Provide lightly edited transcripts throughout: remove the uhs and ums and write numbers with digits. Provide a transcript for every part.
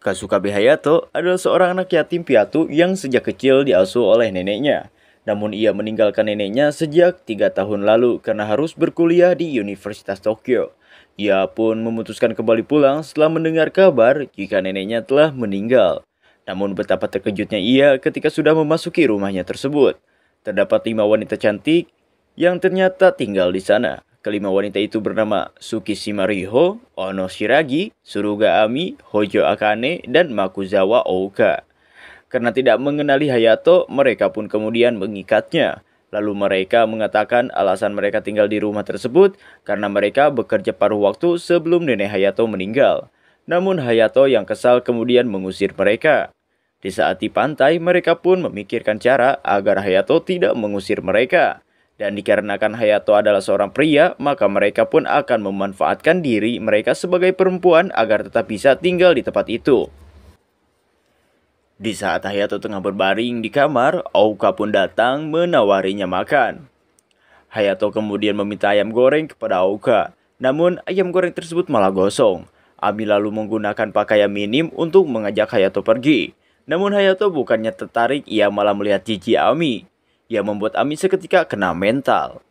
Kasukabe Hayato adalah seorang anak yatim piatu yang sejak kecil diasuh oleh neneknya. Namun ia meninggalkan neneknya sejak 3 tahun lalu karena harus berkuliah di Universitas Tokyo. Ia pun memutuskan kembali pulang setelah mendengar kabar jika neneknya telah meninggal. Namun betapa terkejutnya ia ketika sudah memasuki rumahnya tersebut. Terdapat 5 wanita cantik yang ternyata tinggal di sana. Kelima wanita itu bernama Tsukishima Riho, Ono Shiragi, Suruga Ami, Hojo Akane, dan Makuzawa Ouka. Karena tidak mengenali Hayato, mereka pun kemudian mengikatnya. Lalu mereka mengatakan alasan mereka tinggal di rumah tersebut karena mereka bekerja paruh waktu sebelum nenek Hayato meninggal. Namun Hayato yang kesal kemudian mengusir mereka. Di saat di pantai, mereka pun memikirkan cara agar Hayato tidak mengusir mereka. Dan dikarenakan Hayato adalah seorang pria, maka mereka pun akan memanfaatkan diri mereka sebagai perempuan agar tetap bisa tinggal di tempat itu. Di saat Hayato tengah berbaring di kamar, Ouka pun datang menawarinya makan. Hayato kemudian meminta ayam goreng kepada Ouka, namun ayam goreng tersebut malah gosong. Ami lalu menggunakan pakaian minim untuk mengajak Hayato pergi. Namun Hayato bukannya tertarik, ia malah melihat jijik Ami. Yang membuat Ami seketika kena mental.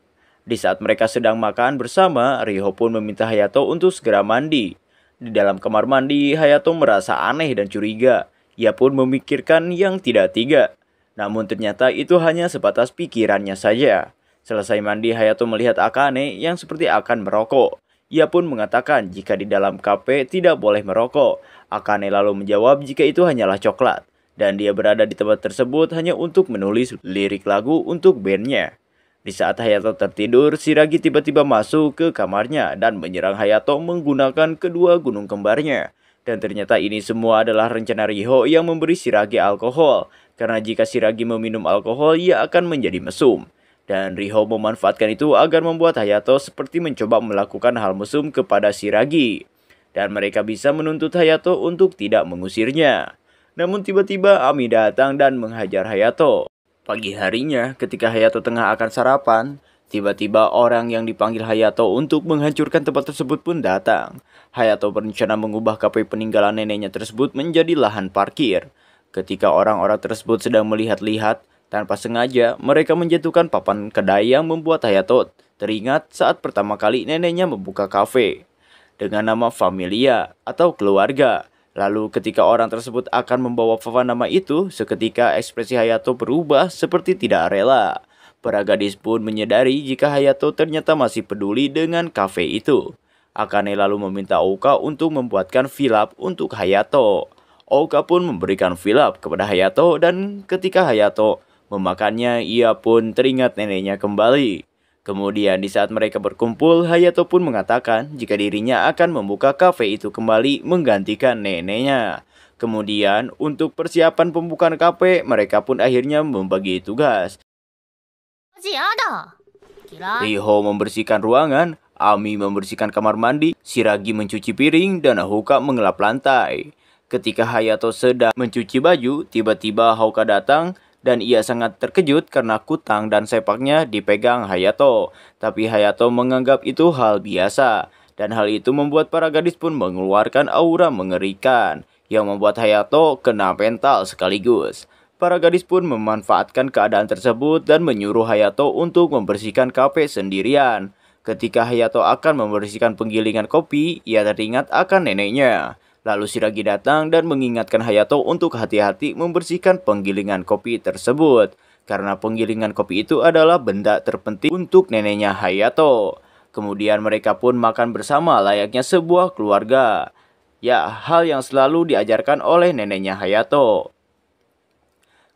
Di saat mereka sedang makan bersama, Riho pun meminta Hayato untuk segera mandi. Di dalam kamar mandi, Hayato merasa aneh dan curiga. Ia pun memikirkan yang tidak tiga. Namun ternyata itu hanya sebatas pikirannya saja. Selesai mandi, Hayato melihat Akane yang seperti akan merokok. Ia pun mengatakan jika di dalam kafe tidak boleh merokok. Akane lalu menjawab jika itu hanyalah coklat. Dan dia berada di tempat tersebut hanya untuk menulis lirik lagu untuk bandnya. Di saat Hayato tertidur, Shiragi tiba-tiba masuk ke kamarnya dan menyerang Hayato menggunakan kedua gunung kembarnya. Dan ternyata ini semua adalah rencana Riho yang memberi Shiragi alkohol. Karena jika Shiragi meminum alkohol, ia akan menjadi mesum. Dan Riho memanfaatkan itu agar membuat Hayato seperti mencoba melakukan hal mesum kepada Shiragi. Dan mereka bisa menuntut Hayato untuk tidak mengusirnya. Namun tiba-tiba Ami datang dan menghajar Hayato. Pagi harinya ketika Hayato tengah akan sarapan, tiba-tiba orang yang dipanggil Hayato untuk menghancurkan tempat tersebut pun datang. Hayato berencana mengubah kafe peninggalan neneknya tersebut menjadi lahan parkir. Ketika orang-orang tersebut sedang melihat-lihat, tanpa sengaja mereka menjatuhkan papan kedai yang membuat Hayato teringat saat pertama kali neneknya membuka kafe. Dengan nama Familia atau keluarga. Lalu ketika orang tersebut akan membawa papan nama itu, seketika ekspresi Hayato berubah seperti tidak rela. Para gadis pun menyadari jika Hayato ternyata masih peduli dengan kafe itu. Akane lalu meminta Ouka untuk membuatkan fill-up untuk Hayato. Ouka pun memberikan fill-up kepada Hayato dan ketika Hayato memakannya, ia pun teringat neneknya kembali. Kemudian di saat mereka berkumpul, Hayato pun mengatakan jika dirinya akan membuka kafe itu kembali menggantikan neneknya. Kemudian untuk persiapan pembukaan kafe, mereka pun akhirnya membagi tugas. Riho membersihkan ruangan, Ami membersihkan kamar mandi, Shiragi mencuci piring, dan Houka mengelap lantai. Ketika Hayato sedang mencuci baju, tiba-tiba Houka datang. Dan ia sangat terkejut karena kutang dan sepaknya dipegang Hayato. Tapi Hayato menganggap itu hal biasa. Dan hal itu membuat para gadis pun mengeluarkan aura mengerikan. Yang membuat Hayato kena mental sekaligus. Para gadis pun memanfaatkan keadaan tersebut dan menyuruh Hayato untuk membersihkan kafe sendirian. Ketika Hayato akan membersihkan penggilingan kopi, ia teringat akan neneknya. Lalu Shiragi datang dan mengingatkan Hayato untuk hati-hati membersihkan penggilingan kopi tersebut. Karena penggilingan kopi itu adalah benda terpenting untuk neneknya Hayato. Kemudian mereka pun makan bersama layaknya sebuah keluarga. Ya, hal yang selalu diajarkan oleh neneknya Hayato.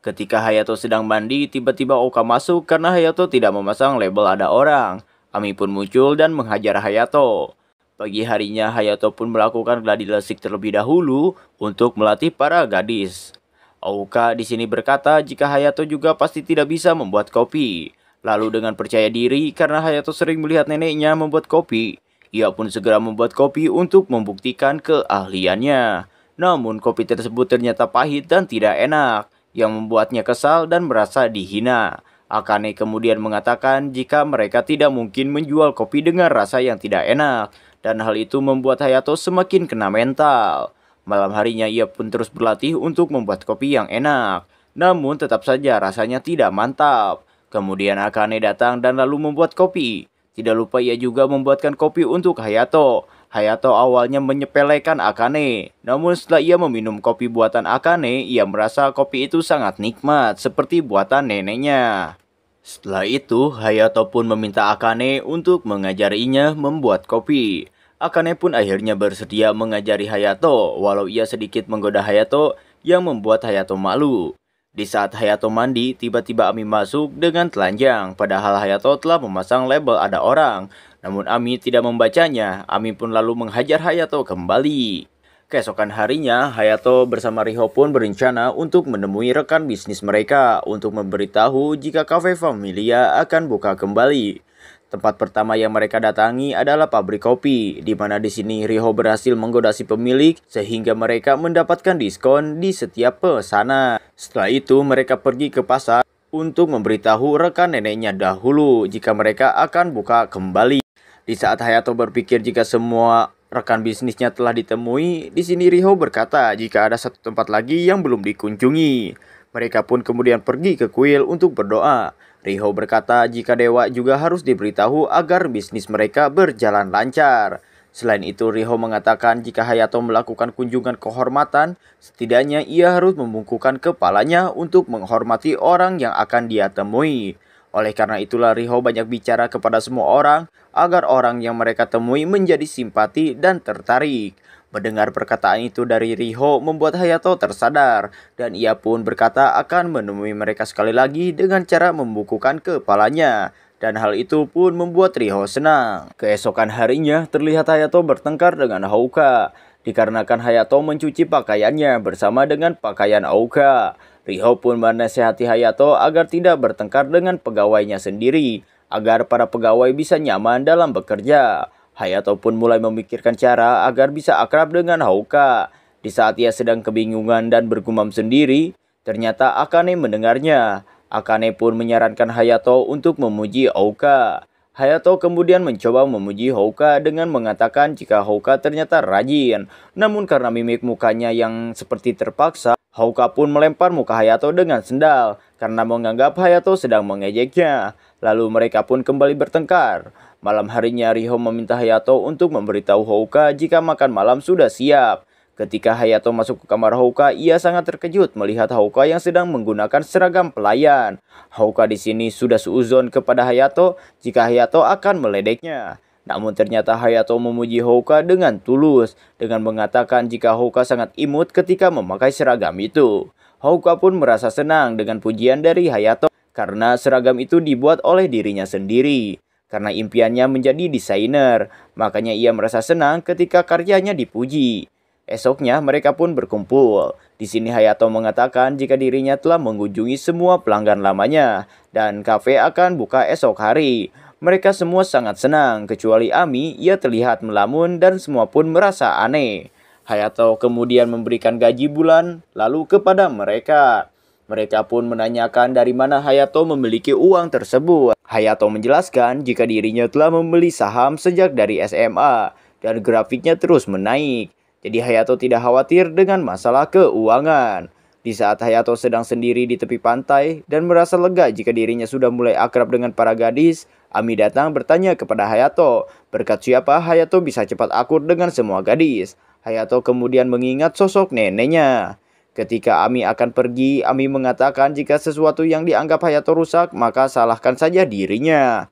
Ketika Hayato sedang mandi, tiba-tiba Ouka masuk karena Hayato tidak memasang label ada orang. Ami pun muncul dan menghajar Hayato. Pagi harinya, Hayato pun melakukan gladi resik terlebih dahulu untuk melatih para gadis. Ouka di sini berkata jika Hayato juga pasti tidak bisa membuat kopi. Lalu dengan percaya diri karena Hayato sering melihat neneknya membuat kopi, ia pun segera membuat kopi untuk membuktikan keahliannya. Namun kopi tersebut ternyata pahit dan tidak enak, yang membuatnya kesal dan merasa dihina. Akane kemudian mengatakan jika mereka tidak mungkin menjual kopi dengan rasa yang tidak enak. Dan hal itu membuat Hayato semakin kena mental. Malam harinya ia pun terus berlatih untuk membuat kopi yang enak. Namun tetap saja rasanya tidak mantap. Kemudian Akane datang dan lalu membuat kopi. Tidak lupa ia juga membuatkan kopi untuk Hayato. Hayato awalnya menyepelekan Akane. Namun setelah ia meminum kopi buatan Akane, ia merasa kopi itu sangat nikmat seperti buatan neneknya. Setelah itu, Hayato pun meminta Akane untuk mengajarinya membuat kopi. Akane pun akhirnya bersedia mengajari Hayato, walau ia sedikit menggoda Hayato yang membuat Hayato malu. Di saat Hayato mandi, tiba-tiba Ami masuk dengan telanjang, padahal Hayato telah memasang label ada orang. Namun Ami tidak membacanya, Ami pun lalu menghajar Hayato kembali. Keesokan harinya, Hayato bersama Riho pun berencana untuk menemui rekan bisnis mereka untuk memberitahu jika Cafe Familia akan buka kembali. Tempat pertama yang mereka datangi adalah pabrik kopi, di mana di sini Riho berhasil menggoda si pemilik sehingga mereka mendapatkan diskon di setiap pesanan. Setelah itu mereka pergi ke pasar untuk memberitahu rekan neneknya dahulu jika mereka akan buka kembali. Di saat Hayato berpikir jika semua rekan bisnisnya telah ditemui, di sini Riho berkata jika ada satu tempat lagi yang belum dikunjungi. Mereka pun kemudian pergi ke kuil untuk berdoa. Riho berkata jika dewa juga harus diberitahu agar bisnis mereka berjalan lancar. Selain itu, Riho mengatakan jika Hayato melakukan kunjungan kehormatan, setidaknya ia harus membungkukkan kepalanya untuk menghormati orang yang akan dia temui. Oleh karena itulah Riho banyak bicara kepada semua orang agar orang yang mereka temui menjadi simpati dan tertarik. Mendengar perkataan itu dari Riho membuat Hayato tersadar dan ia pun berkata akan menemui mereka sekali lagi dengan cara membukukan kepalanya. Dan hal itu pun membuat Riho senang. Keesokan harinya terlihat Hayato bertengkar dengan Houka. Dikarenakan Hayato mencuci pakaiannya bersama dengan pakaian Houka. Riho pun menasihati Hayato agar tidak bertengkar dengan pegawainya sendiri, agar para pegawai bisa nyaman dalam bekerja. Hayato pun mulai memikirkan cara agar bisa akrab dengan Houka. Di saat ia sedang kebingungan dan bergumam sendiri, ternyata Akane mendengarnya. Akane pun menyarankan Hayato untuk memuji Houka. Hayato kemudian mencoba memuji Houka dengan mengatakan jika Houka ternyata rajin. Namun karena mimik mukanya yang seperti terpaksa, Houka pun melempar muka Hayato dengan sendal karena menganggap Hayato sedang mengejeknya. Lalu mereka pun kembali bertengkar. Malam harinya Riho meminta Hayato untuk memberitahu Houka jika makan malam sudah siap. Ketika Hayato masuk ke kamar Houka, ia sangat terkejut melihat Houka yang sedang menggunakan seragam pelayan. Houka di sini sudah suuzon kepada Hayato jika Hayato akan meledeknya. Namun ternyata Hayato memuji Houka dengan tulus dengan mengatakan jika Houka sangat imut ketika memakai seragam itu. Houka pun merasa senang dengan pujian dari Hayato karena seragam itu dibuat oleh dirinya sendiri. Karena impiannya menjadi desainer, makanya ia merasa senang ketika karyanya dipuji. Esoknya mereka pun berkumpul. Di sini Hayato mengatakan jika dirinya telah mengunjungi semua pelanggan lamanya dan kafe akan buka esok hari. Mereka semua sangat senang, kecuali Ami, ia terlihat melamun dan semua pun merasa aneh. Hayato kemudian memberikan gaji bulan lalu kepada mereka. Mereka pun menanyakan dari mana Hayato memiliki uang tersebut. Hayato menjelaskan jika dirinya telah membeli saham sejak dari SMA dan grafiknya terus menaik. Jadi Hayato tidak khawatir dengan masalah keuangan. Di saat Hayato sedang sendiri di tepi pantai dan merasa lega jika dirinya sudah mulai akrab dengan para gadis, Ami datang bertanya kepada Hayato, berkat siapa Hayato bisa cepat akur dengan semua gadis. Hayato kemudian mengingat sosok neneknya. Ketika Ami akan pergi, Ami mengatakan jika sesuatu yang dianggap Hayato rusak, maka salahkan saja dirinya.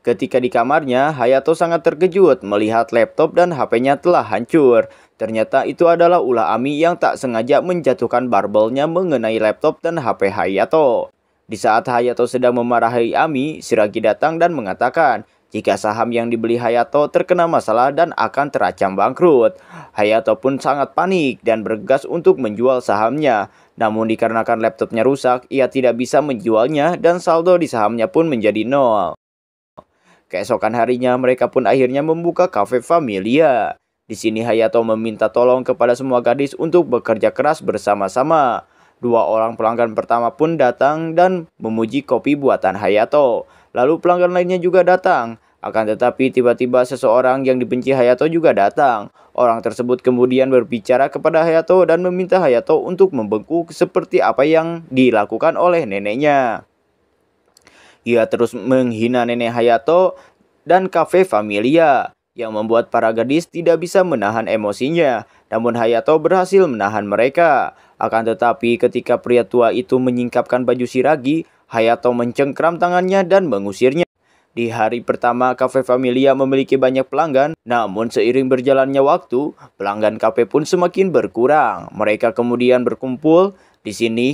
Ketika di kamarnya, Hayato sangat terkejut melihat laptop dan HP-nya telah hancur. Ternyata itu adalah ulah Ami yang tak sengaja menjatuhkan barbelnya mengenai laptop dan HP Hayato. Di saat Hayato sedang memarahi Ami, Shiragi datang dan mengatakan jika saham yang dibeli Hayato terkena masalah dan akan terancam bangkrut. Hayato pun sangat panik dan bergegas untuk menjual sahamnya. Namun dikarenakan laptopnya rusak, ia tidak bisa menjualnya dan saldo di sahamnya pun menjadi nol. Keesokan harinya mereka pun akhirnya membuka Cafe Familia. Di sini Hayato meminta tolong kepada semua gadis untuk bekerja keras bersama-sama. Dua orang pelanggan pertama pun datang dan memuji kopi buatan Hayato. Lalu pelanggan lainnya juga datang. Akan tetapi tiba-tiba seseorang yang dibenci Hayato juga datang. Orang tersebut kemudian berbicara kepada Hayato dan meminta Hayato untuk membengkuk seperti apa yang dilakukan oleh neneknya. Ia terus menghina nenek Hayato dan kafe Familia yang membuat para gadis tidak bisa menahan emosinya. Namun Hayato berhasil menahan mereka. Akan tetapi ketika pria tua itu menyingkapkan baju Shiragi, Hayato mencengkram tangannya dan mengusirnya. Di hari pertama, kafe Familia memiliki banyak pelanggan, namun seiring berjalannya waktu, pelanggan kafe pun semakin berkurang. Mereka kemudian berkumpul di sini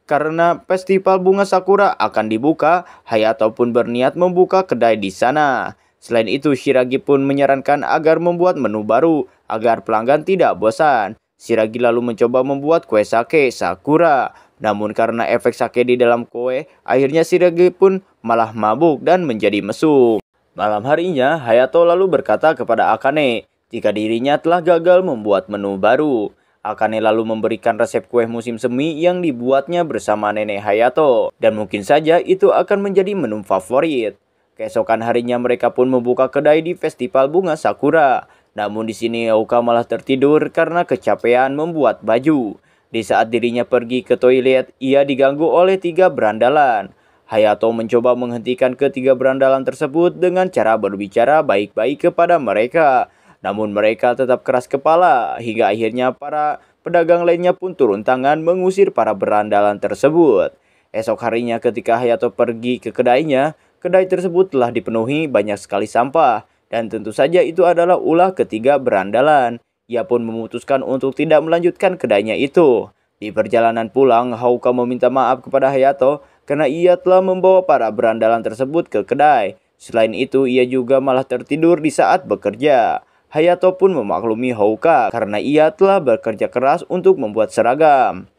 karena festival bunga sakura akan dibuka. Hayato pun berniat membuka kedai di sana. Selain itu, Shiragi pun menyarankan agar membuat menu baru agar pelanggan tidak bosan. Shiragi lalu mencoba membuat kue sake sakura. Namun karena efek sake di dalam kue, akhirnya Shiragi pun malah mabuk dan menjadi mesum. Malam harinya, Hayato lalu berkata kepada Akane jika dirinya telah gagal membuat menu baru. Akane lalu memberikan resep kue musim semi yang dibuatnya bersama nenek Hayato. Dan mungkin saja itu akan menjadi menu favorit. Keesokan harinya mereka pun membuka kedai di festival bunga sakura. Namun di sini Houka malah tertidur karena kecapean membuat baju. Di saat dirinya pergi ke toilet, ia diganggu oleh 3 berandalan. Hayato mencoba menghentikan ketiga berandalan tersebut dengan cara berbicara baik-baik kepada mereka. Namun mereka tetap keras kepala, hingga akhirnya para pedagang lainnya pun turun tangan mengusir para berandalan tersebut. Esok harinya ketika Hayato pergi ke kedainya, kedai tersebut telah dipenuhi banyak sekali sampah. Dan tentu saja itu adalah ulah ketiga berandalan. Ia pun memutuskan untuk tidak melanjutkan kedainya itu. Di perjalanan pulang, Houka meminta maaf kepada Hayato karena ia telah membawa para berandalan tersebut ke kedai. Selain itu, ia juga malah tertidur di saat bekerja. Hayato pun memaklumi Houka karena ia telah bekerja keras untuk membuat seragam.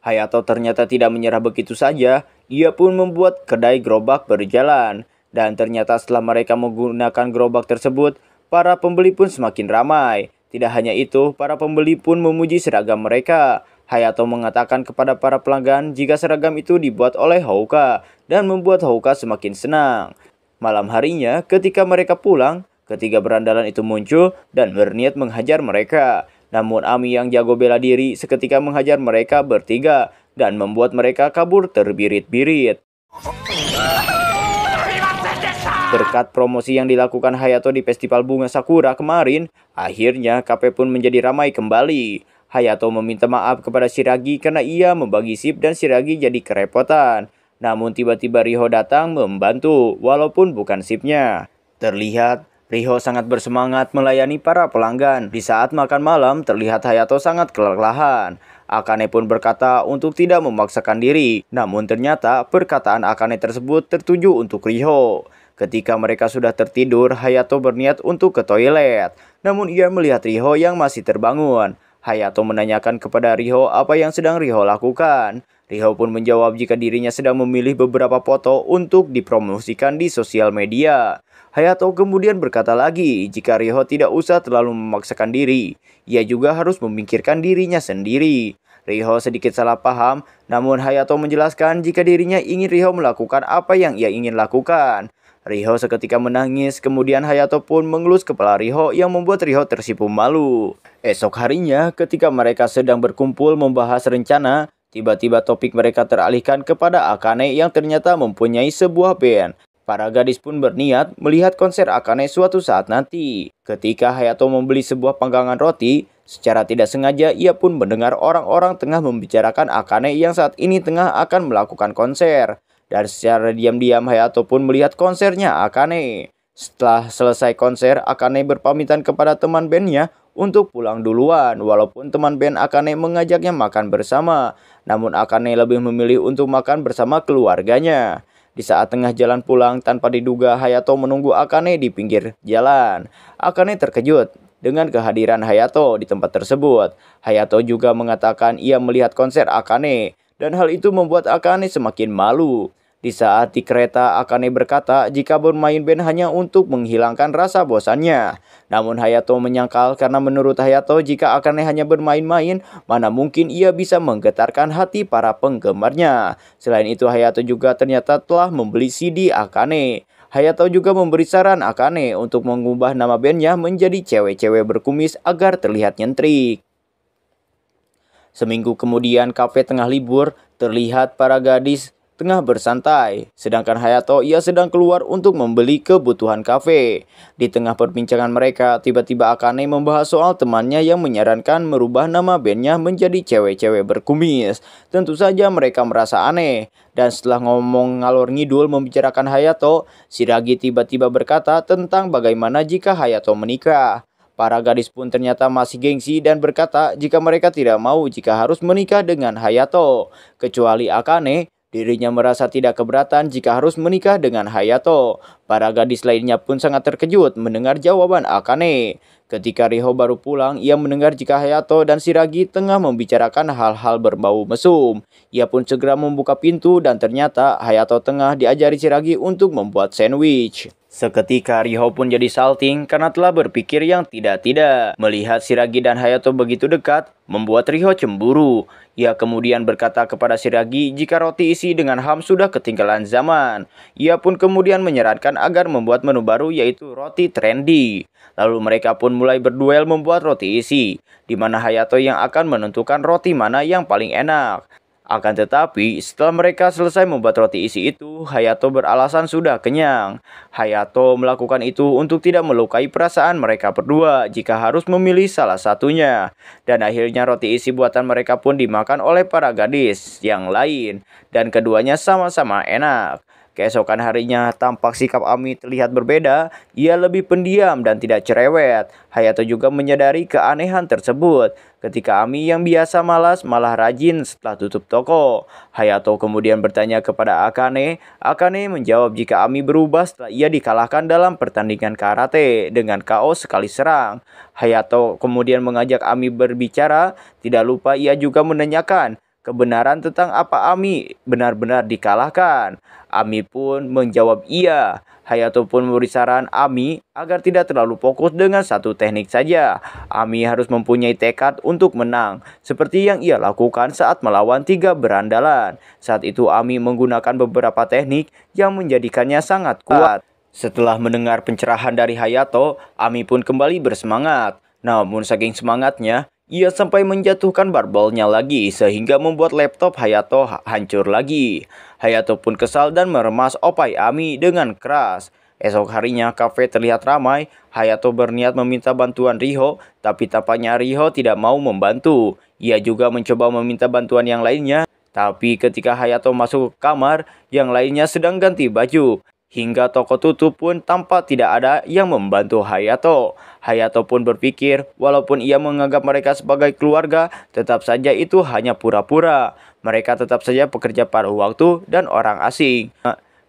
Hayato ternyata tidak menyerah begitu saja. Ia pun membuat kedai gerobak berjalan. Dan ternyata setelah mereka menggunakan gerobak tersebut, para pembeli pun semakin ramai. Tidak hanya itu, para pembeli pun memuji seragam mereka. Hayato mengatakan kepada para pelanggan jika seragam itu dibuat oleh Houka dan membuat Houka semakin senang. Malam harinya, ketika mereka pulang, ketiga berandalan itu muncul dan berniat menghajar mereka. Namun Ami yang jago bela diri seketika menghajar mereka bertiga dan membuat mereka kabur terbirit-birit. Berkat promosi yang dilakukan Hayato di Festival Bunga Sakura kemarin, akhirnya kafe pun menjadi ramai kembali. Hayato meminta maaf kepada Shiragi karena ia membagi sip dan Shiragi jadi kerepotan. Namun tiba-tiba Riho datang membantu, walaupun bukan sipnya. Terlihat Riho sangat bersemangat melayani para pelanggan. Di saat makan malam, terlihat Hayato sangat kelelahan. Akane pun berkata untuk tidak memaksakan diri. Namun ternyata perkataan Akane tersebut tertuju untuk Riho. Ketika mereka sudah tertidur, Hayato berniat untuk ke toilet. Namun ia melihat Riho yang masih terbangun. Hayato menanyakan kepada Riho apa yang sedang Riho lakukan. Riho pun menjawab jika dirinya sedang memilih beberapa foto untuk dipromosikan di sosial media. Hayato kemudian berkata lagi jika Riho tidak usah terlalu memaksakan diri. Ia juga harus memikirkan dirinya sendiri. Riho sedikit salah paham, namun Hayato menjelaskan jika dirinya ingin Riho melakukan apa yang ia ingin lakukan. Riho seketika menangis, kemudian Hayato pun mengelus kepala Riho yang membuat Riho tersipu malu. Esok harinya, ketika mereka sedang berkumpul membahas rencana, tiba-tiba topik mereka teralihkan kepada Akane yang ternyata mempunyai sebuah band. Para gadis pun berniat melihat konser Akane suatu saat nanti. Ketika Hayato membeli sebuah panggangan roti, secara tidak sengaja ia pun mendengar orang-orang tengah membicarakan Akane yang saat ini tengah akan melakukan konser. Dan secara diam-diam Hayato pun melihat konsernya Akane. Setelah selesai konser, Akane berpamitan kepada teman bandnya untuk pulang duluan. Walaupun teman band Akane mengajaknya makan bersama, namun Akane lebih memilih untuk makan bersama keluarganya. Di saat tengah jalan pulang, tanpa diduga Hayato menunggu Akane di pinggir jalan. Akane terkejut dengan kehadiran Hayato di tempat tersebut. Hayato juga mengatakan ia melihat konser Akane. Dan hal itu membuat Akane semakin malu. Di saat di kereta, Akane berkata jika bermain band hanya untuk menghilangkan rasa bosannya. Namun Hayato menyangkal karena menurut Hayato jika Akane hanya bermain-main, mana mungkin ia bisa menggetarkan hati para penggemarnya. Selain itu Hayato juga ternyata telah membeli CD Akane. Hayato juga memberi saran Akane untuk mengubah nama bandnya menjadi Cewek-Cewek Berkumis agar terlihat nyentrik. Seminggu kemudian kafe tengah libur, terlihat para gadis tengah bersantai. Sedangkan Hayato ia sedang keluar untuk membeli kebutuhan kafe. Di tengah perbincangan mereka, tiba-tiba Akane membahas soal temannya yang menyarankan merubah nama bandnya menjadi Cewek-Cewek Berkumis. Tentu saja mereka merasa aneh. Dan setelah ngomong ngalor ngidul membicarakan Hayato, Shiragi tiba-tiba berkata tentang bagaimana jika Hayato menikah. Para gadis pun ternyata masih gengsi dan berkata jika mereka tidak mau jika harus menikah dengan Hayato. Kecuali Akane, dirinya merasa tidak keberatan jika harus menikah dengan Hayato. Para gadis lainnya pun sangat terkejut mendengar jawaban Akane. Ketika Riho baru pulang, ia mendengar jika Hayato dan Shiragi tengah membicarakan hal-hal berbau mesum. Ia pun segera membuka pintu dan ternyata Hayato tengah diajari Shiragi untuk membuat sandwich. Seketika Riho pun jadi salting karena telah berpikir yang tidak-tidak. Melihat Shiragi dan Hayato begitu dekat, membuat Riho cemburu. Ia kemudian berkata kepada Shiragi jika roti isi dengan ham sudah ketinggalan zaman. Ia pun kemudian menyarankan agar membuat menu baru yaitu roti trendy. Lalu mereka pun mulai berduel membuat roti isi, di mana Hayato yang akan menentukan roti mana yang paling enak. Akan tetapi, setelah mereka selesai membuat roti isi itu, Hayato beralasan sudah kenyang. Hayato melakukan itu untuk tidak melukai perasaan mereka berdua jika harus memilih salah satunya. Dan akhirnya roti isi buatan mereka pun dimakan oleh para gadis yang lain. Dan keduanya sama-sama enak. Keesokan harinya, tampak sikap Ami terlihat berbeda. Ia lebih pendiam dan tidak cerewet. Hayato juga menyadari keanehan tersebut. Ketika Ami yang biasa malas malah rajin setelah tutup toko. Hayato kemudian bertanya kepada Akane. Akane menjawab jika Ami berubah setelah ia dikalahkan dalam pertandingan karate dengan KO sekali serang. Hayato kemudian mengajak Ami berbicara. Tidak lupa ia juga menanyakan kebenaran tentang apa Ami benar-benar dikalahkan. Ami pun menjawab iya. Hayato pun memberi saran Ami agar tidak terlalu fokus dengan satu teknik saja. Ami harus mempunyai tekad untuk menang, seperti yang ia lakukan saat melawan 3 berandalan. Saat itu Ami menggunakan beberapa teknik yang menjadikannya sangat kuat. Setelah mendengar pencerahan dari Hayato, Ami pun kembali bersemangat. Namun saking semangatnya, ia sampai menjatuhkan barbelnya lagi sehingga membuat laptop Hayato hancur lagi. Hayato pun kesal dan meremas opai Ami dengan keras. Esok harinya kafe terlihat ramai. Hayato berniat meminta bantuan Riho, tapi tampaknya Riho tidak mau membantu. Ia juga mencoba meminta bantuan yang lainnya, tapi ketika Hayato masuk ke kamar, yang lainnya sedang ganti baju. Hingga toko tutup pun tampak tidak ada yang membantu Hayato. Hayato pun berpikir, walaupun ia menganggap mereka sebagai keluarga, tetap saja itu hanya pura-pura. Mereka tetap saja pekerja paruh waktu dan orang asing.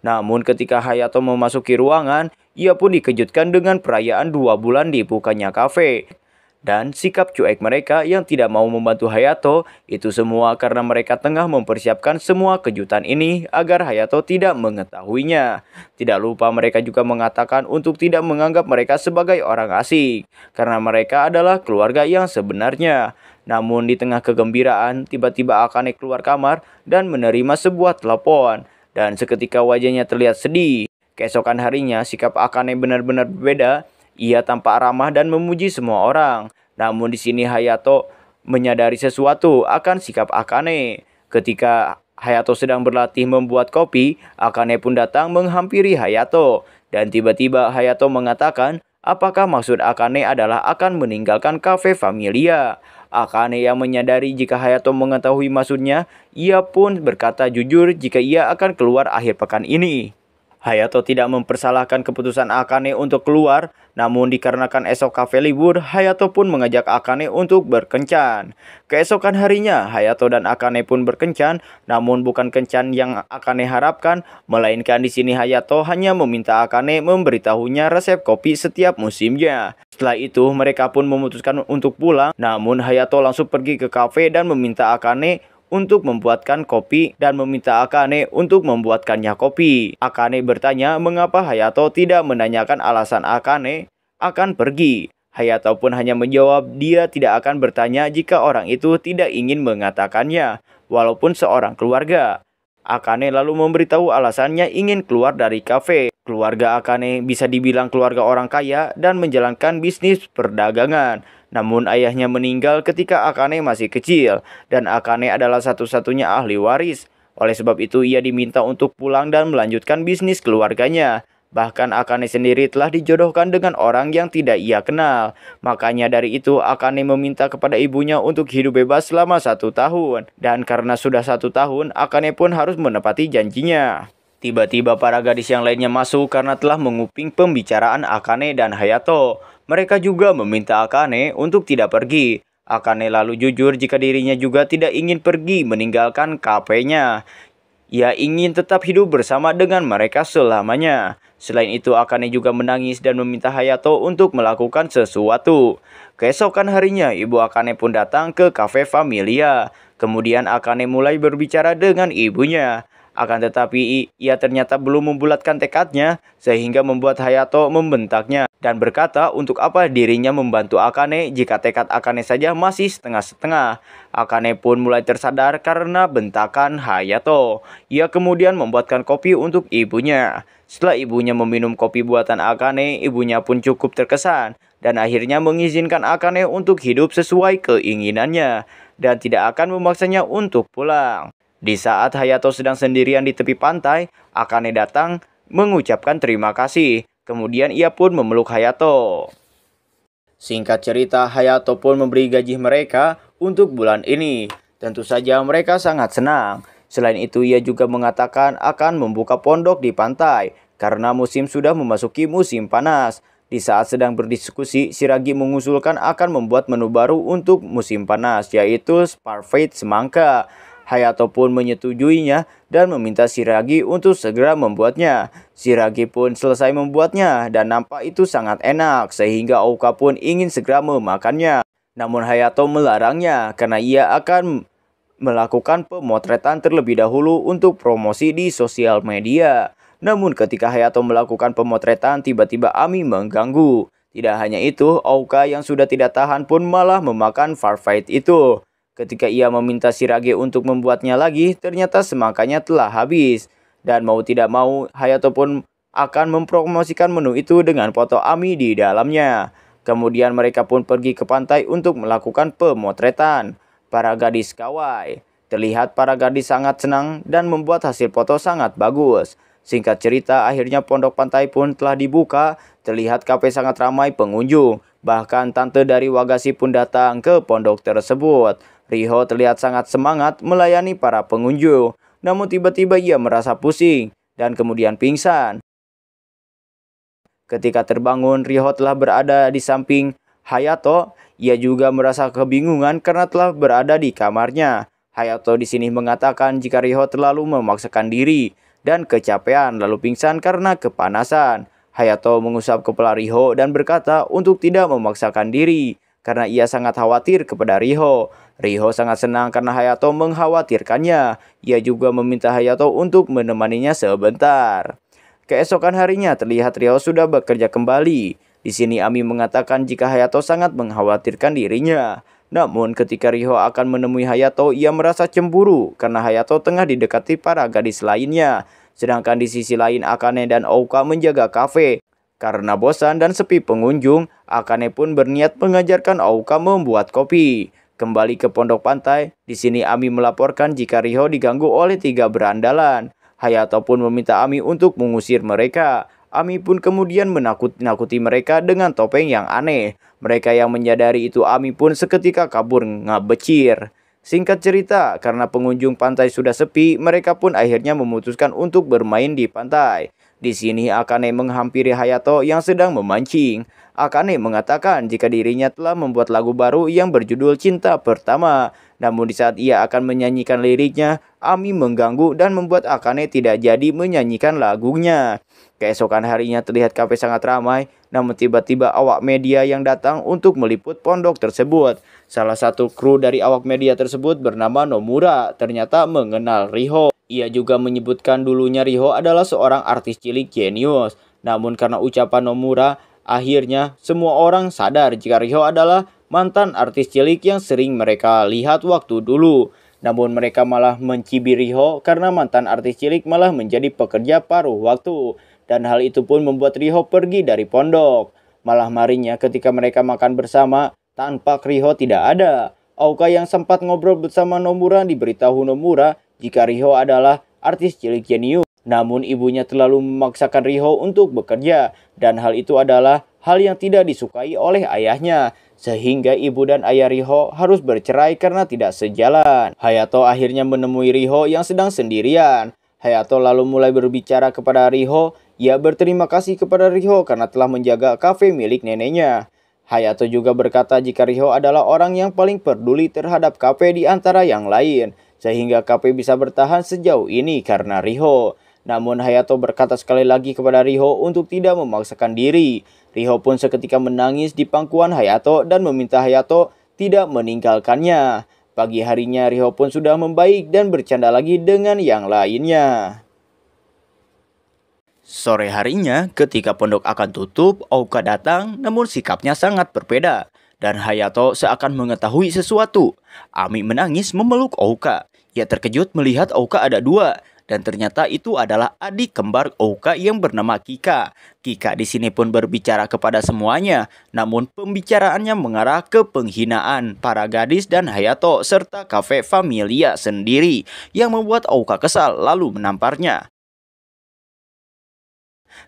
Namun ketika Hayato memasuki ruangan, ia pun dikejutkan dengan perayaan 2 bulan dibukanya kafe. Dan sikap cuek mereka yang tidak mau membantu Hayato, itu semua karena mereka tengah mempersiapkan semua kejutan ini agar Hayato tidak mengetahuinya. Tidak lupa mereka juga mengatakan untuk tidak menganggap mereka sebagai orang asing, karena mereka adalah keluarga yang sebenarnya. Namun di tengah kegembiraan, tiba-tiba Akane keluar kamar dan menerima sebuah telepon. Dan seketika wajahnya terlihat sedih. Keesokan harinya, sikap Akane benar-benar berbeda. Ia tampak ramah dan memuji semua orang. Namun di sini Hayato menyadari sesuatu akan sikap Akane. Ketika Hayato sedang berlatih membuat kopi, Akane pun datang menghampiri Hayato. Dan tiba-tiba Hayato mengatakan, apakah maksud Akane adalah akan meninggalkan kafe Familia. Akane yang menyadari jika Hayato mengetahui maksudnya, ia pun berkata jujur jika ia akan keluar akhir pekan ini. Hayato tidak mempersalahkan keputusan Akane untuk keluar, namun dikarenakan esok kafe libur, Hayato pun mengajak Akane untuk berkencan. Keesokan harinya, Hayato dan Akane pun berkencan, namun bukan kencan yang Akane harapkan, melainkan di sini Hayato hanya meminta Akane memberitahunya resep kopi setiap musimnya. Setelah itu, mereka pun memutuskan untuk pulang, namun Hayato langsung pergi ke kafe dan meminta Akane untuk membuatkan kopi dan meminta Akane untuk membuatkannya kopi. Akane bertanya mengapa Hayato tidak menanyakan alasan Akane akan pergi. Hayato pun hanya menjawab dia tidak akan bertanya jika orang itu tidak ingin mengatakannya, walaupun seorang keluarga. Akane lalu memberitahu alasannya ingin keluar dari kafe. Keluarga Akane bisa dibilang keluarga orang kaya dan menjalankan bisnis perdagangan. Namun ayahnya meninggal ketika Akane masih kecil, dan Akane adalah satu-satunya ahli waris. Oleh sebab itu ia diminta untuk pulang dan melanjutkan bisnis keluarganya. Bahkan Akane sendiri telah dijodohkan dengan orang yang tidak ia kenal. Makanya dari itu Akane meminta kepada ibunya untuk hidup bebas selama 1 tahun. Dan karena sudah 1 tahun, Akane pun harus menepati janjinya. Tiba-tiba para gadis yang lainnya masuk karena telah menguping pembicaraan Akane dan Hayato. Mereka juga meminta Akane untuk tidak pergi. Akane lalu jujur jika dirinya juga tidak ingin pergi meninggalkan kafenya. Ia ingin tetap hidup bersama dengan mereka selamanya. Selain itu Akane juga menangis dan meminta Hayato untuk melakukan sesuatu. Keesokan harinya ibu Akane pun datang ke kafe Familia. Kemudian Akane mulai berbicara dengan ibunya. Akan tetapi ia ternyata belum membulatkan tekadnya sehingga membuat Hayato membentaknya dan berkata untuk apa dirinya membantu Akane jika tekad Akane saja masih setengah-setengah. Akane pun mulai tersadar karena bentakan Hayato. Ia kemudian membuatkan kopi untuk ibunya. Setelah ibunya meminum kopi buatan Akane, ibunya pun cukup terkesan dan akhirnya mengizinkan Akane untuk hidup sesuai keinginannya dan tidak akan memaksanya untuk pulang. Di saat Hayato sedang sendirian di tepi pantai, Akane datang mengucapkan terima kasih. Kemudian ia pun memeluk Hayato. Singkat cerita, Hayato pun memberi gaji mereka untuk bulan ini. Tentu saja mereka sangat senang. Selain itu ia juga mengatakan akan membuka pondok di pantai karena musim sudah memasuki musim panas. Di saat sedang berdiskusi, Shiragi mengusulkan akan membuat menu baru untuk musim panas, yaitu Parfait semangka. Hayato pun menyetujuinya dan meminta Shiragi untuk segera membuatnya. Shiragi pun selesai membuatnya dan nampak itu sangat enak sehingga Ouka pun ingin segera memakannya. Namun Hayato melarangnya karena ia akan melakukan pemotretan terlebih dahulu untuk promosi di sosial media. Namun ketika Hayato melakukan pemotretan, tiba-tiba Ami mengganggu. Tidak hanya itu, Ouka yang sudah tidak tahan pun malah memakan Farfight itu. Ketika ia meminta Shiragi untuk membuatnya lagi, ternyata semangkanya telah habis. Dan mau tidak mau, Hayato pun akan mempromosikan menu itu dengan foto Ami di dalamnya. Kemudian mereka pun pergi ke pantai untuk melakukan pemotretan para gadis kawaii. Terlihat para gadis sangat senang dan membuat hasil foto sangat bagus. Singkat cerita, akhirnya pondok pantai pun telah dibuka. Terlihat kafe sangat ramai pengunjung. Bahkan tante dari Wagashi pun datang ke pondok tersebut. Riho terlihat sangat semangat melayani para pengunjung. Namun tiba-tiba ia merasa pusing dan kemudian pingsan. Ketika terbangun, Riho telah berada di samping Hayato. Ia juga merasa kebingungan karena telah berada di kamarnya. Hayato di sini mengatakan jika Riho terlalu memaksakan diri dan kecapean lalu pingsan karena kepanasan. Hayato mengusap kepala Riho dan berkata untuk tidak memaksakan diri karena ia sangat khawatir kepada Riho. Riho sangat senang karena Hayato mengkhawatirkannya. Ia juga meminta Hayato untuk menemaninya sebentar. Keesokan harinya terlihat Riho sudah bekerja kembali. Di sini Ami mengatakan jika Hayato sangat mengkhawatirkan dirinya. Namun ketika Riho akan menemui Hayato, ia merasa cemburu karena Hayato tengah didekati para gadis lainnya. Sedangkan di sisi lain Akane dan Ouka menjaga kafe. Karena bosan dan sepi pengunjung, Akane pun berniat mengajarkan Ouka membuat kopi. Kembali ke pondok pantai, di sini Ami melaporkan jika Riho diganggu oleh 3 berandalan. Hayato pun meminta Ami untuk mengusir mereka. Ami pun kemudian menakut-nakuti mereka dengan topeng yang aneh. Mereka yang menyadari itu Ami pun seketika kabur ngabecir. Singkat cerita, karena pengunjung pantai sudah sepi, mereka pun akhirnya memutuskan untuk bermain di pantai. Di sini Akane menghampiri Hayato yang sedang memancing. Akane mengatakan jika dirinya telah membuat lagu baru yang berjudul Cinta Pertama. Namun di saat ia akan menyanyikan liriknya, Ami mengganggu dan membuat Akane tidak jadi menyanyikan lagunya. Keesokan harinya terlihat kafe sangat ramai, namun tiba-tiba awak media yang datang untuk meliput pondok tersebut. Salah satu kru dari awak media tersebut bernama Nomura, ternyata mengenal Riho. Ia juga menyebutkan dulunya Riho adalah seorang artis cilik jenius. Namun karena ucapan Nomura, akhirnya semua orang sadar jika Riho adalah mantan artis cilik yang sering mereka lihat waktu dulu. Namun mereka malah mencibir Riho karena mantan artis cilik malah menjadi pekerja paruh waktu. dan hal itu pun membuat Riho pergi dari pondok. Malah marinya ketika mereka makan bersama, tanpa Riho tidak ada. Aoka yang sempat ngobrol bersama Nomura diberitahu Nomura jika Riho adalah artis cilik jenius. Namun ibunya terlalu memaksakan Riho untuk bekerja, dan hal itu adalah hal yang tidak disukai oleh ayahnya. Sehingga ibu dan ayah Riho harus bercerai karena tidak sejalan. Hayato akhirnya menemui Riho yang sedang sendirian. Hayato lalu mulai berbicara kepada Riho. Ia berterima kasih kepada Riho karena telah menjaga kafe milik neneknya. Hayato juga berkata jika Riho adalah orang yang paling peduli terhadap kafe di antara yang lain. Sehingga kafe bisa bertahan sejauh ini karena Riho. Namun Hayato berkata sekali lagi kepada Riho untuk tidak memaksakan diri. Riho pun seketika menangis di pangkuan Hayato dan meminta Hayato tidak meninggalkannya. Pagi harinya Riho pun sudah membaik dan bercanda lagi dengan yang lainnya. Sore harinya ketika pondok akan tutup, Aoka datang namun sikapnya sangat berbeda. Dan Hayato seakan mengetahui sesuatu. Ami menangis memeluk Aoka. Ia terkejut melihat Aoka ada dua. Dan ternyata itu adalah adik kembar Aoka yang bernama Kika. Kika di sini pun berbicara kepada semuanya, namun pembicaraannya mengarah ke penghinaan para gadis dan Hayato serta kafe Familia sendiri yang membuat Aoka kesal lalu menamparnya.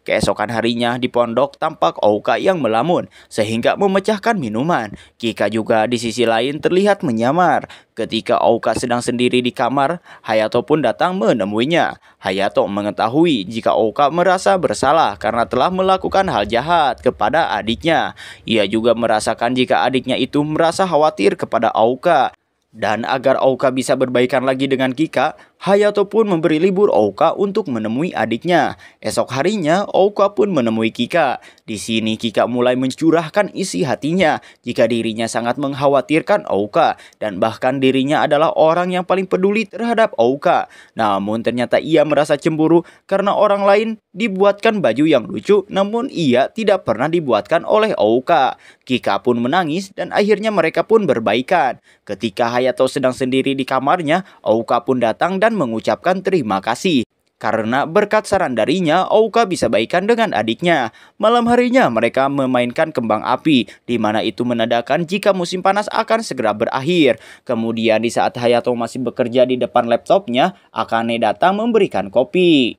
Keesokan harinya di pondok tampak Aoka yang melamun sehingga memecahkan minuman. Kika juga di sisi lain terlihat menyamar. Ketika Aoka sedang sendiri di kamar, Hayato pun datang menemuinya. Hayato mengetahui jika Aoka merasa bersalah karena telah melakukan hal jahat kepada adiknya. Ia juga merasakan jika adiknya itu merasa khawatir kepada Aoka. Dan agar Aoka bisa berbaikan lagi dengan Kika, Hayato pun memberi libur Aoka untuk menemui adiknya. Esok harinya, Aoka pun menemui Kika. Di sini Kika mulai mencurahkan isi hatinya jika dirinya sangat mengkhawatirkan Aoka dan bahkan dirinya adalah orang yang paling peduli terhadap Aoka. Namun ternyata ia merasa cemburu karena orang lain dibuatkan baju yang lucu namun ia tidak pernah dibuatkan oleh Aoka. Kika pun menangis dan akhirnya mereka pun berbaikan. Ketika Hayato sedang sendiri di kamarnya, Aoka pun datang dan mengucapkan terima kasih. Karena berkat saran darinya, Aoka bisa baikan dengan adiknya. Malam harinya mereka memainkan kembang api, di mana itu menandakan jika musim panas akan segera berakhir. Kemudian di saat Hayato masih bekerja di depan laptopnya, Akane datang memberikan kopi.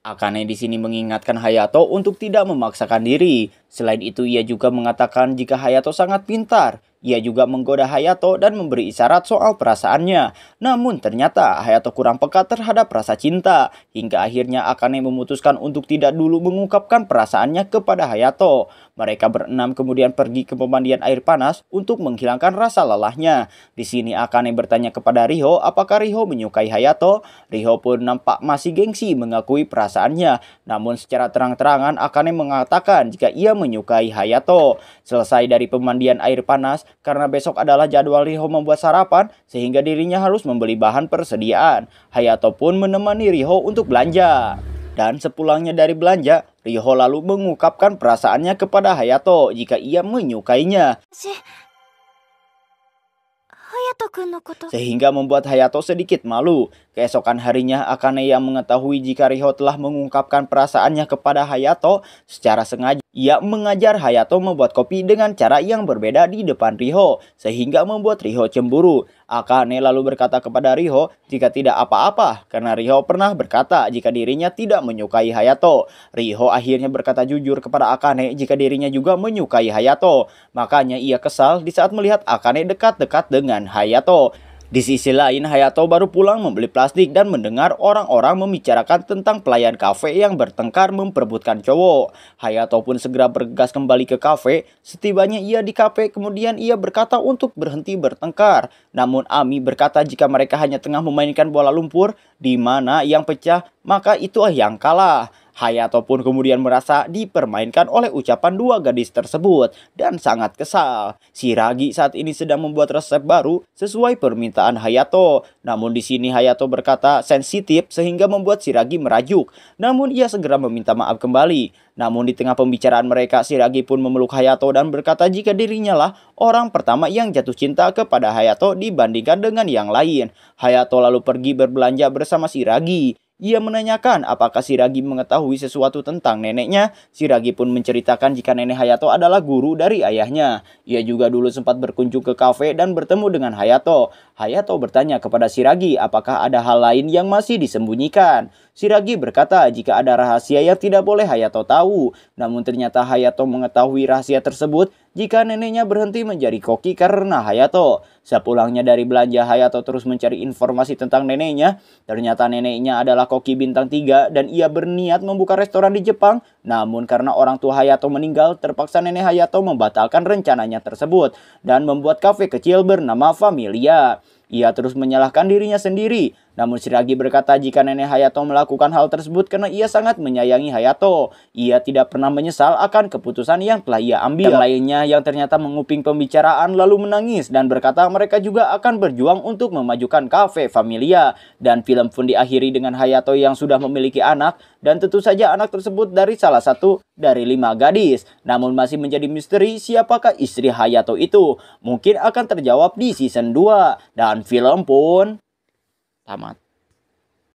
Akane di sini mengingatkan Hayato untuk tidak memaksakan diri. Selain itu ia juga mengatakan jika Hayato sangat pintar. Ia juga menggoda Hayato dan memberi isyarat soal perasaannya. Namun ternyata Hayato kurang peka terhadap rasa cinta. Hingga akhirnya Akane memutuskan untuk tidak dulu mengungkapkan perasaannya kepada Hayato. Mereka berenam kemudian pergi ke pemandian air panas untuk menghilangkan rasa lelahnya. Di sini Akane bertanya kepada Riho apakah Riho menyukai Hayato. Riho pun nampak masih gengsi mengakui perasaannya. Namun secara terang-terangan Akane mengatakan jika ia menyukai Hayato. Selesai dari pemandian air panas, karena besok adalah jadwal Riho membuat sarapan, sehingga dirinya harus membeli bahan persediaan. Hayato pun menemani Riho untuk belanja. Dan sepulangnya dari belanja, Riho lalu mengungkapkan perasaannya kepada Hayato jika ia menyukainya. Sehingga membuat Hayato sedikit malu. Keesokan harinya Akane yang mengetahui jika Riho telah mengungkapkan perasaannya kepada Hayato, secara sengaja ia mengajar Hayato membuat kopi dengan cara yang berbeda di depan Riho, sehingga membuat Riho cemburu. Akane lalu berkata kepada Riho jika tidak apa-apa, karena Riho pernah berkata jika dirinya tidak menyukai Hayato. Riho akhirnya berkata jujur kepada Akane jika dirinya juga menyukai Hayato. Makanya ia kesal di saat melihat Akane dekat-dekat dengan Hayato. Di sisi lain, Hayato baru pulang membeli plastik dan mendengar orang-orang membicarakan tentang pelayan kafe yang bertengkar memperebutkan cowok. Hayato pun segera bergegas kembali ke kafe. Setibanya ia di kafe, kemudian ia berkata untuk berhenti bertengkar. Namun Ami berkata jika mereka hanya tengah memainkan bola lumpur, di mana yang pecah, maka itu yang kalah. Hayato pun kemudian merasa dipermainkan oleh ucapan dua gadis tersebut dan sangat kesal. Shiragi saat ini sedang membuat resep baru sesuai permintaan Hayato. Namun di sini Hayato berkata sensitif sehingga membuat Shiragi merajuk. Namun ia segera meminta maaf kembali. Namun di tengah pembicaraan mereka, Shiragi pun memeluk Hayato dan berkata jika dirinya lah orang pertama yang jatuh cinta kepada Hayato dibandingkan dengan yang lain. Hayato lalu pergi berbelanja bersama Shiragi. Ia menanyakan apakah Shiragi mengetahui sesuatu tentang neneknya. Shiragi pun menceritakan jika nenek Hayato adalah guru dari ayahnya. Ia juga dulu sempat berkunjung ke kafe dan bertemu dengan Hayato. Hayato bertanya kepada Shiragi apakah ada hal lain yang masih disembunyikan. Shiragi berkata jika ada rahasia yang tidak boleh Hayato tahu. Namun ternyata Hayato mengetahui rahasia tersebut jika neneknya berhenti menjadi koki karena Hayato. Sepulangnya dari belanja, Hayato terus mencari informasi tentang neneknya. Ternyata neneknya adalah koki bintang 3 dan ia berniat membuka restoran di Jepang. Namun karena orang tua Hayato meninggal, terpaksa nenek Hayato membatalkan rencananya tersebut dan membuat kafe kecil bernama Familia. Ia terus menyalahkan dirinya sendiri. Namun Shiragi berkata jika nenek Hayato melakukan hal tersebut karena ia sangat menyayangi Hayato. Ia tidak pernah menyesal akan keputusan yang telah ia ambil. Yang lainnya yang ternyata menguping pembicaraan lalu menangis dan berkata mereka juga akan berjuang untuk memajukan kafe Familia. Dan film pun diakhiri dengan Hayato yang sudah memiliki anak. Dan tentu saja anak tersebut dari salah satu dari 5 gadis. Namun masih menjadi misteri siapakah istri Hayato itu. Mungkin akan terjawab di season 2. Dan film pun tamat.